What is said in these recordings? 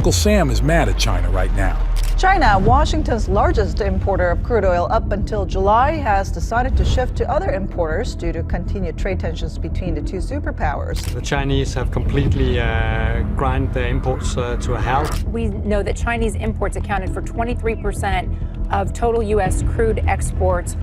Uncle Sam is mad at China right now. China, Washington's largest importer of crude oil up until July, has decided to shift to other importers due to continued trade tensions between the two superpowers. The Chinese have completely grind their imports to a halt. We know that Chinese imports accounted for 23% of total U.S. crude exports.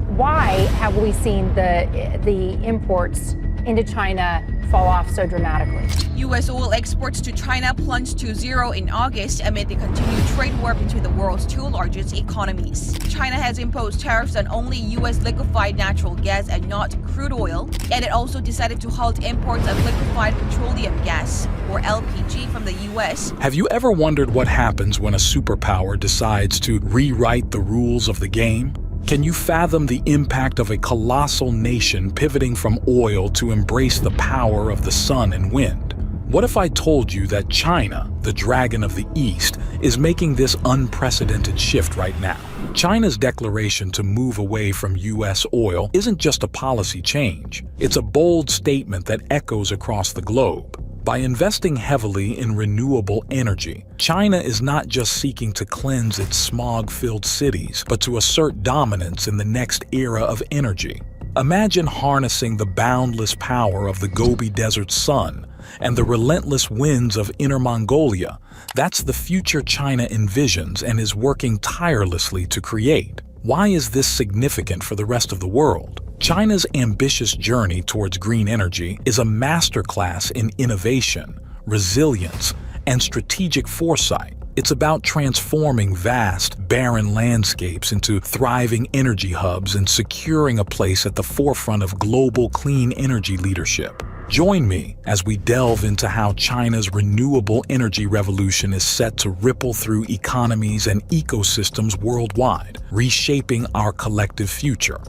Why have we seen the imports into China fall off so dramatically? U.S. oil exports to China plunged to zero in August amid the continued trade war between the world's two largest economies. China has imposed tariffs on only U.S. liquefied natural gas and not crude oil, and it also decided to halt imports of liquefied petroleum gas, or LPG, from the U.S. Have you ever wondered what happens when a superpower decides to rewrite the rules of the game? Can you fathom the impact of a colossal nation pivoting from oil to embrace the power of the sun and wind? What if I told you that China, the dragon of the East, is making this unprecedented shift right now? China's declaration to move away from U.S. oil isn't just a policy change. It's a bold statement that echoes across the globe. By investing heavily in renewable energy, China is not just seeking to cleanse its smog-filled cities, but to assert dominance in the next era of energy. Imagine harnessing the boundless power of the Gobi Desert sun and the relentless winds of Inner Mongolia. That's the future China envisions and is working tirelessly to create. Why is this significant for the rest of the world? China's ambitious journey towards green energy is a masterclass in innovation, resilience, and strategic foresight. It's about transforming vast, barren landscapes into thriving energy hubs and securing a place at the forefront of global clean energy leadership. Join me as we delve into how China's renewable energy revolution is set to ripple through economies and ecosystems worldwide, reshaping our collective future.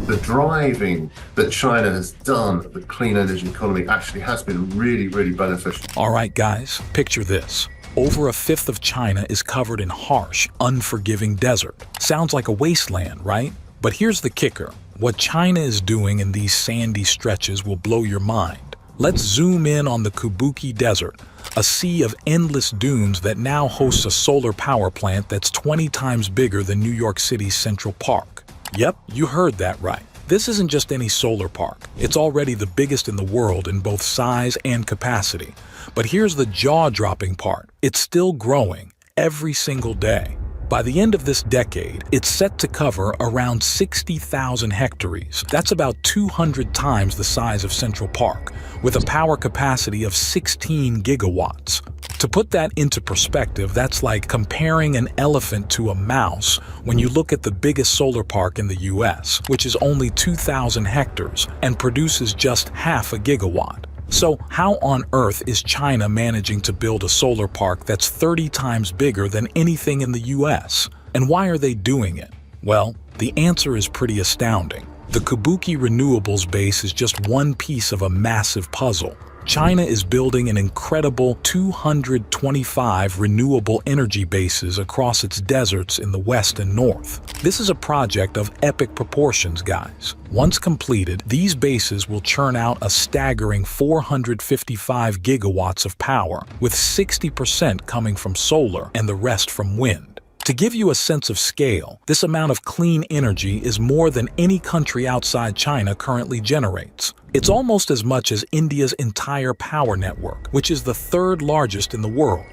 The driving that China has done the clean energy economy actually has been really, really beneficial. All right, guys, picture this. Over a fifth of China is covered in harsh, unforgiving desert. Sounds like a wasteland, right? But here's the kicker. What China is doing in these sandy stretches will blow your mind. Let's zoom in on the Kabuki Desert, a sea of endless dunes that now hosts a solar power plant that's 20 times bigger than New York City's Central Park. Yep, you heard that right. This isn't just any solar park. It's already the biggest in the world in both size and capacity. But here's the jaw-dropping part. It's still growing every single day. By the end of this decade, it's set to cover around 60,000 hectares. That's about 200 times the size of Central Park, with a power capacity of 16 gigawatts. To put that into perspective, that's like comparing an elephant to a mouse when you look at the biggest solar park in the U.S., which is only 2,000 hectares and produces just half a gigawatt. So how on earth is China managing to build a solar park that's 30 times bigger than anything in the U.S.? And why are they doing it? Well, the answer is pretty astounding. The Kabuki Renewables base is just one piece of a massive puzzle. China is building an incredible 225 renewable energy bases across its deserts in the west and north. This is a project of epic proportions, guys. Once completed, these bases will churn out a staggering 455 gigawatts of power, with 60% coming from solar and the rest from wind. To give you a sense of scale, this amount of clean energy is more than any country outside China currently generates. It's almost as much as India's entire power network, which is the third largest in the world.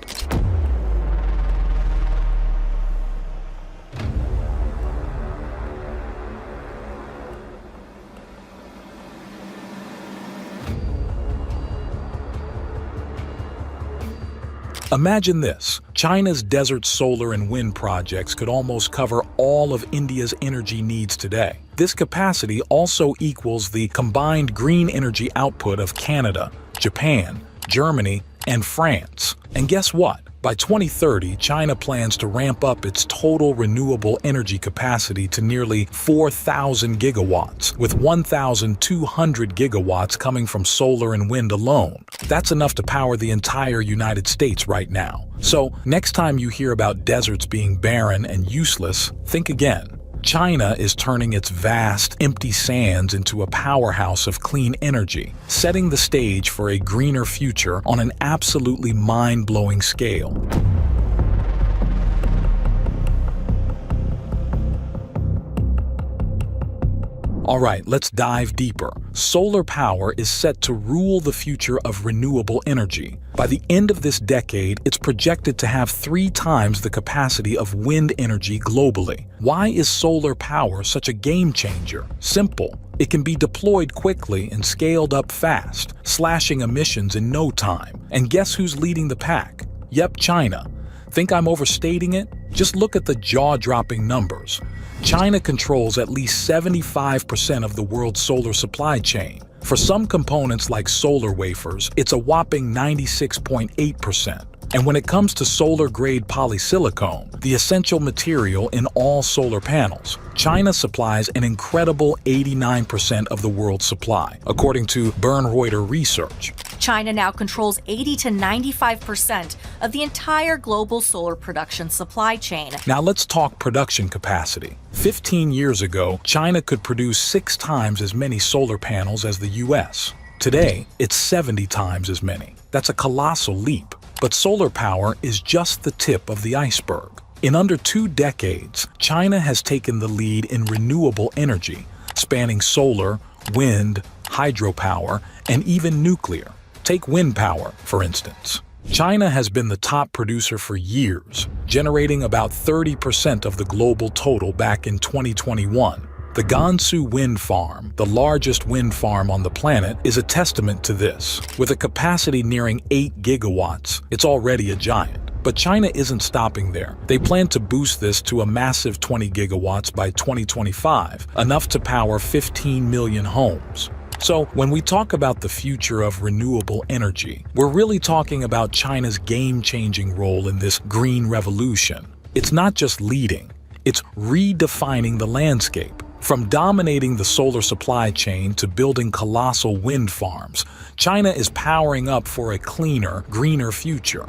Imagine this. China's desert solar and wind projects could almost cover all of India's energy needs today. This capacity also equals the combined green energy output of Canada, Japan, Germany, and France. And guess what? By 2030, China plans to ramp up its total renewable energy capacity to nearly 4,000 gigawatts, with 1,200 gigawatts coming from solar and wind alone. That's enough to power the entire United States right now. So, next time you hear about deserts being barren and useless, think again. China is turning its vast, empty sands into a powerhouse of clean energy, setting the stage for a greener future on an absolutely mind-blowing scale. All right, let's dive deeper. Solar power is set to rule the future of renewable energy. By the end of this decade, it's projected to have 3 times the capacity of wind energy globally. Why is solar power such a game changer? Simple. It can be deployed quickly and scaled up fast, slashing emissions in no time. And guess who's leading the pack? Yep, China. Think I'm overstating it? Just look at the jaw-dropping numbers. China controls at least 75% of the world's solar supply chain. For some components like solar wafers, it's a whopping 96.8%. And when it comes to solar-grade polysilicon, the essential material in all solar panels, China supplies an incredible 89% of the world's supply, according to Bernreuther research. China now controls 80 to 95% of the entire global solar production supply chain. Now let's talk production capacity. 15 years ago, China could produce 6 times as many solar panels as the U.S. Today, it's 70 times as many. That's a colossal leap. But solar power is just the tip of the iceberg. In under 2 decades, China has taken the lead in renewable energy, spanning solar, wind, hydropower, and even nuclear. Take wind power, for instance. China has been the top producer for years, generating about 30% of the global total back in 2021. The Gansu wind farm, the largest wind farm on the planet, is a testament to this. With a capacity nearing 8 gigawatts, it's already a giant. But China isn't stopping there. They plan to boost this to a massive 20 gigawatts by 2025, enough to power 15 million homes. So, when we talk about the future of renewable energy, we're really talking about China's game-changing role in this green revolution. It's not just leading, it's redefining the landscape. From dominating the solar supply chain to building colossal wind farms, China is powering up for a cleaner, greener future.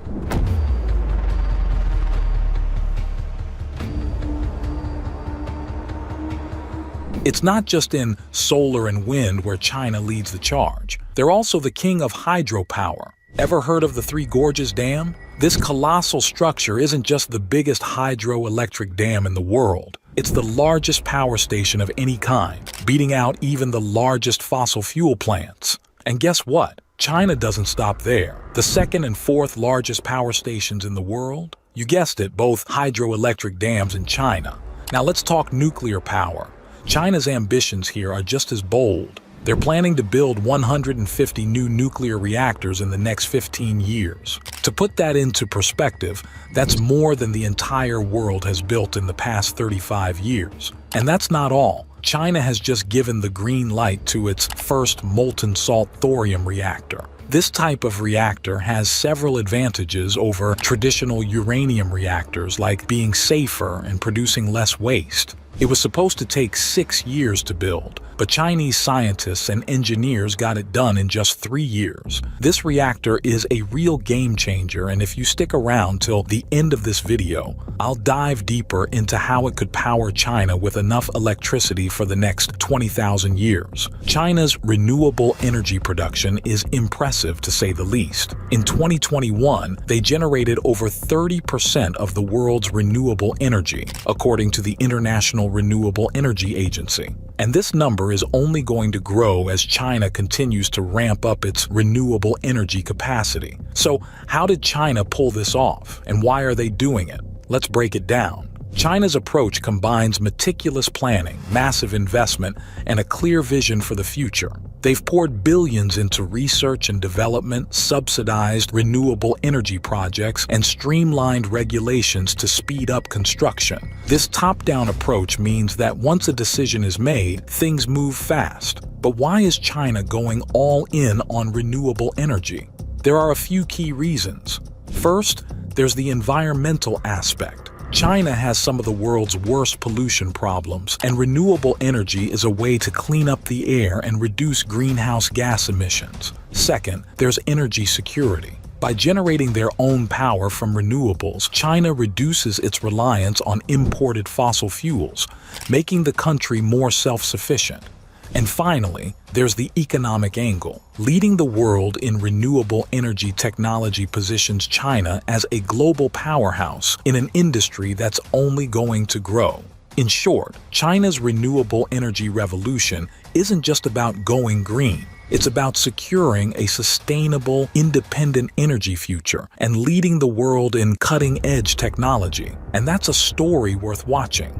It's not just in solar and wind where China leads the charge. They're also the king of hydropower. Ever heard of the Three Gorges Dam? This colossal structure isn't just the biggest hydroelectric dam in the world. It's the largest power station of any kind, beating out even the largest fossil fuel plants. And guess what? China doesn't stop there. The 2nd and 4th largest power stations in the world? You guessed it, both hydroelectric dams in China. Now let's talk nuclear power. China's ambitions here are just as bold. They're planning to build 150 new nuclear reactors in the next 15 years. To put that into perspective, that's more than the entire world has built in the past 35 years. And that's not all. China has just given the green light to its first molten salt thorium reactor. This type of reactor has several advantages over traditional uranium reactors, like being safer and producing less waste. It was supposed to take 6 years to build, but Chinese scientists and engineers got it done in just 3 years. This reactor is a real game changer, and if you stick around till the end of this video, I'll dive deeper into how it could power China with enough electricity for the next 20,000 years. China's renewable energy production is impressive to say the least. In 2021, they generated over 30% of the world's renewable energy, according to the International Renewable Energy Agency. And this number is only going to grow as China continues to ramp up its renewable energy capacity. So, how did China pull this off, and why are they doing it? Let's break it down. China's approach combines meticulous planning, massive investment, and a clear vision for the future. They've poured billions into research and development, subsidized renewable energy projects, and streamlined regulations to speed up construction. This top-down approach means that once a decision is made, things move fast. But why is China going all in on renewable energy? There are a few key reasons. First, there's the environmental aspect. China has some of the world's worst pollution problems, and renewable energy is a way to clean up the air and reduce greenhouse gas emissions. Second, there's energy security. By generating their own power from renewables, China reduces its reliance on imported fossil fuels, making the country more self-sufficient. And finally, there's the economic angle. Leading the world in renewable energy technology positions China as a global powerhouse in an industry that's only going to grow. In short, China's renewable energy revolution isn't just about going green. It's about securing a sustainable, independent energy future and leading the world in cutting-edge technology. And that's a story worth watching.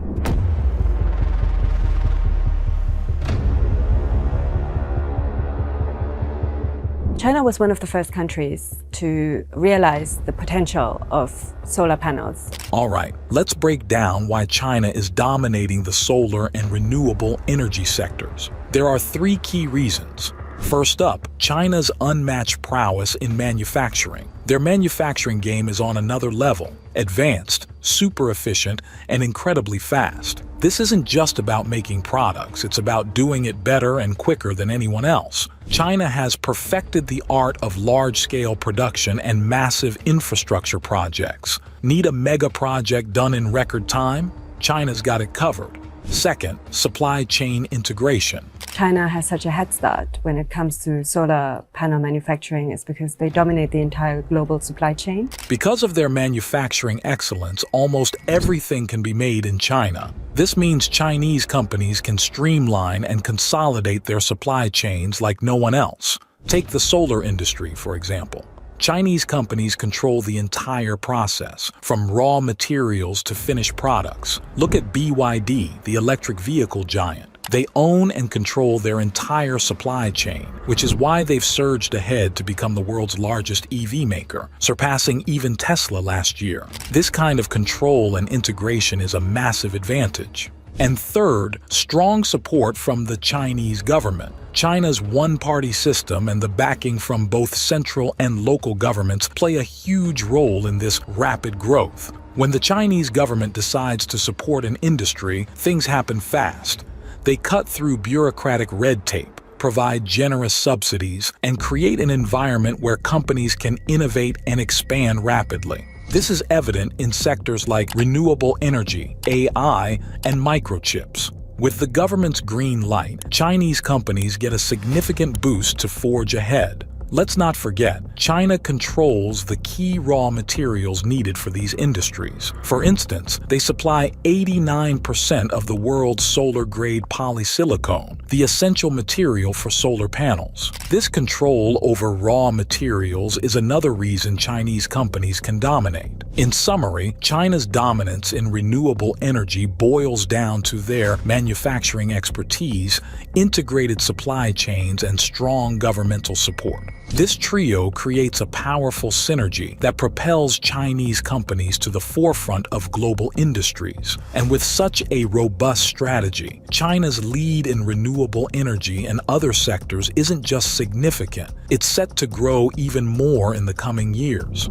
China was one of the first countries to realize the potential of solar panels. All right, let's break down why China is dominating the solar and renewable energy sectors. There are 3 key reasons. First up, China's unmatched prowess in manufacturing. Their manufacturing game is on another level, advanced, super efficient, and incredibly fast. This isn't just about making products, it's about doing it better and quicker than anyone else. China has perfected the art of large-scale production and massive infrastructure projects. Need a mega project done in record time? China's got it covered. Second, supply chain integration. China has such a head start when it comes to solar panel manufacturing is because they dominate the entire global supply chain. Because of their manufacturing excellence, almost everything can be made in China. This means Chinese companies can streamline and consolidate their supply chains like no one else. Take the solar industry, for example. Chinese companies control the entire process, from raw materials to finished products. Look at BYD, the electric vehicle giant. They own and control their entire supply chain, which is why they've surged ahead to become the world's largest EV maker, surpassing even Tesla last year. This kind of control and integration is a massive advantage. And third, strong support from the Chinese government. China's one-party system and the backing from both central and local governments play a huge role in this rapid growth. When the Chinese government decides to support an industry, things happen fast. They cut through bureaucratic red tape, provide generous subsidies, and create an environment where companies can innovate and expand rapidly. This is evident in sectors like renewable energy, AI, and microchips. With the government's green light, Chinese companies get a significant boost to forge ahead. Let's not forget, China controls the key raw materials needed for these industries. For instance, they supply 89% of the world's solar-grade polysilicon, the essential material for solar panels. This control over raw materials is another reason Chinese companies can dominate. In summary, China's dominance in renewable energy boils down to their manufacturing expertise, integrated supply chains, and strong governmental support. This trio creates a powerful synergy that propels Chinese companies to the forefront of global industries. And with such a robust strategy, China's lead in renewable energy and other sectors isn't just significant, it's set to grow even more in the coming years.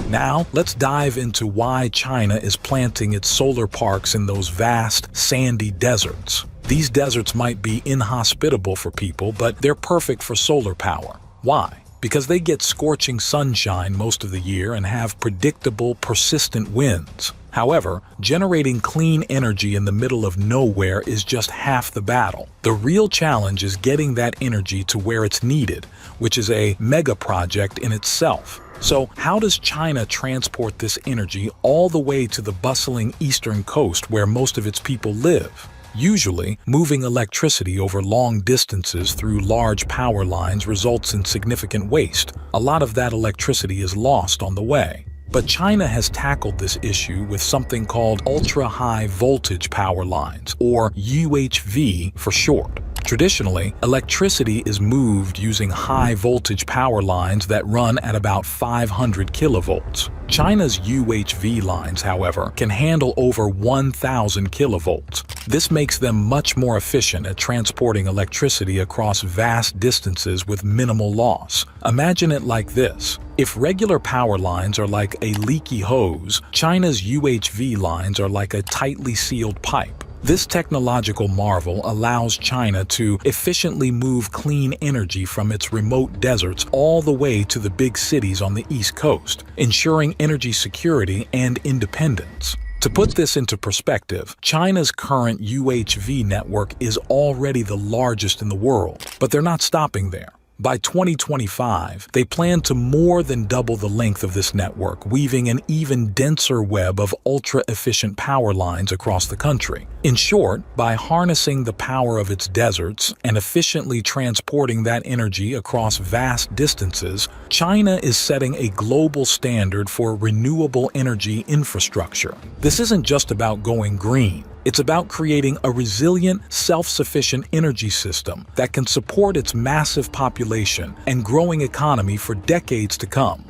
Now, let's dive into why China is planting its solar parks in those vast, sandy deserts. These deserts might be inhospitable for people, but they're perfect for solar power. Why? Because they get scorching sunshine most of the year and have predictable, persistent winds. However, generating clean energy in the middle of nowhere is just half the battle. The real challenge is getting that energy to where it's needed, which is a mega project in itself. So how does China transport this energy all the way to the bustling eastern coast where most of its people live? Usually, moving electricity over long distances through large power lines results in significant waste. A lot of that electricity is lost on the way. But China has tackled this issue with something called ultra-high voltage power lines, or UHV for short. Traditionally, electricity is moved using high-voltage power lines that run at about 500 kilovolts. China's UHV lines, however, can handle over 1,000 kilovolts. This makes them much more efficient at transporting electricity across vast distances with minimal loss. Imagine it like this. If regular power lines are like a leaky hose, China's UHV lines are like a tightly sealed pipe. This technological marvel allows China to efficiently move clean energy from its remote deserts all the way to the big cities on the East Coast, ensuring energy security and independence. To put this into perspective, China's current UHV network is already the largest in the world, but they're not stopping there. By 2025, they plan to more than double the length of this network, weaving an even denser web of ultra-efficient power lines across the country. In short, by harnessing the power of its deserts and efficiently transporting that energy across vast distances, China is setting a global standard for renewable energy infrastructure. This isn't just about going green. It's about creating a resilient, self-sufficient energy system that can support its massive population and growing economy for decades to come.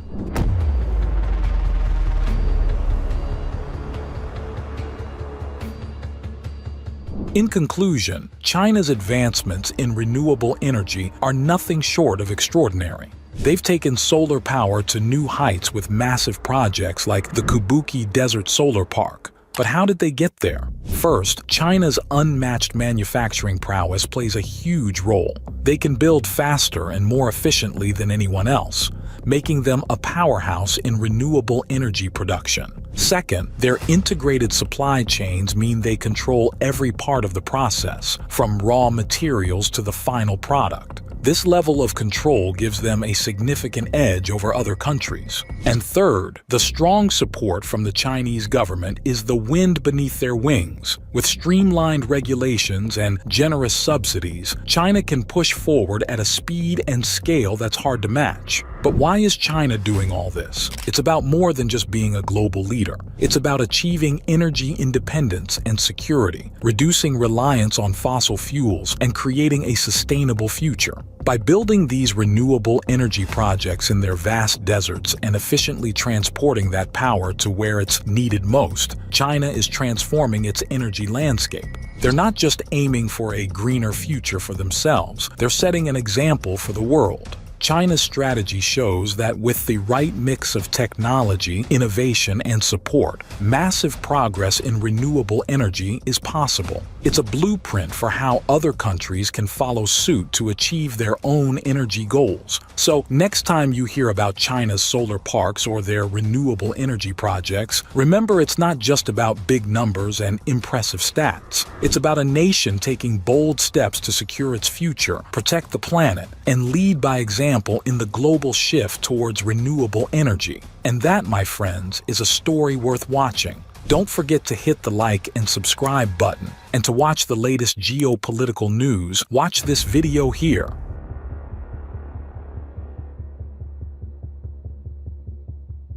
In conclusion, China's advancements in renewable energy are nothing short of extraordinary. They've taken solar power to new heights with massive projects like the Kabuki Desert Solar Park. But how did they get there? First, China's unmatched manufacturing prowess plays a huge role. They can build faster and more efficiently than anyone else, making them a powerhouse in renewable energy production. Second, their integrated supply chains mean they control every part of the process, from raw materials to the final product. This level of control gives them a significant edge over other countries. And third, the strong support from the Chinese government is the wind beneath their wings. With streamlined regulations and generous subsidies, China can push forward at a speed and scale that's hard to match. But why is China doing all this? It's about more than just being a global leader. It's about achieving energy independence and security, reducing reliance on fossil fuels, and creating a sustainable future. By building these renewable energy projects in their vast deserts and efficiently transporting that power to where it's needed most, China is transforming its energy landscape. They're not just aiming for a greener future for themselves, they're setting an example for the world. China's strategy shows that with the right mix of technology, innovation, and support, massive progress in renewable energy is possible. It's a blueprint for how other countries can follow suit to achieve their own energy goals. So, next time you hear about China's solar parks or their renewable energy projects, remember it's not just about big numbers and impressive stats. It's about a nation taking bold steps to secure its future, protect the planet, and lead by example in the global shift towards renewable energy. And that, my friends, is a story worth watching. Don't forget to hit the like and subscribe button. And to watch the latest geopolitical news, watch this video here.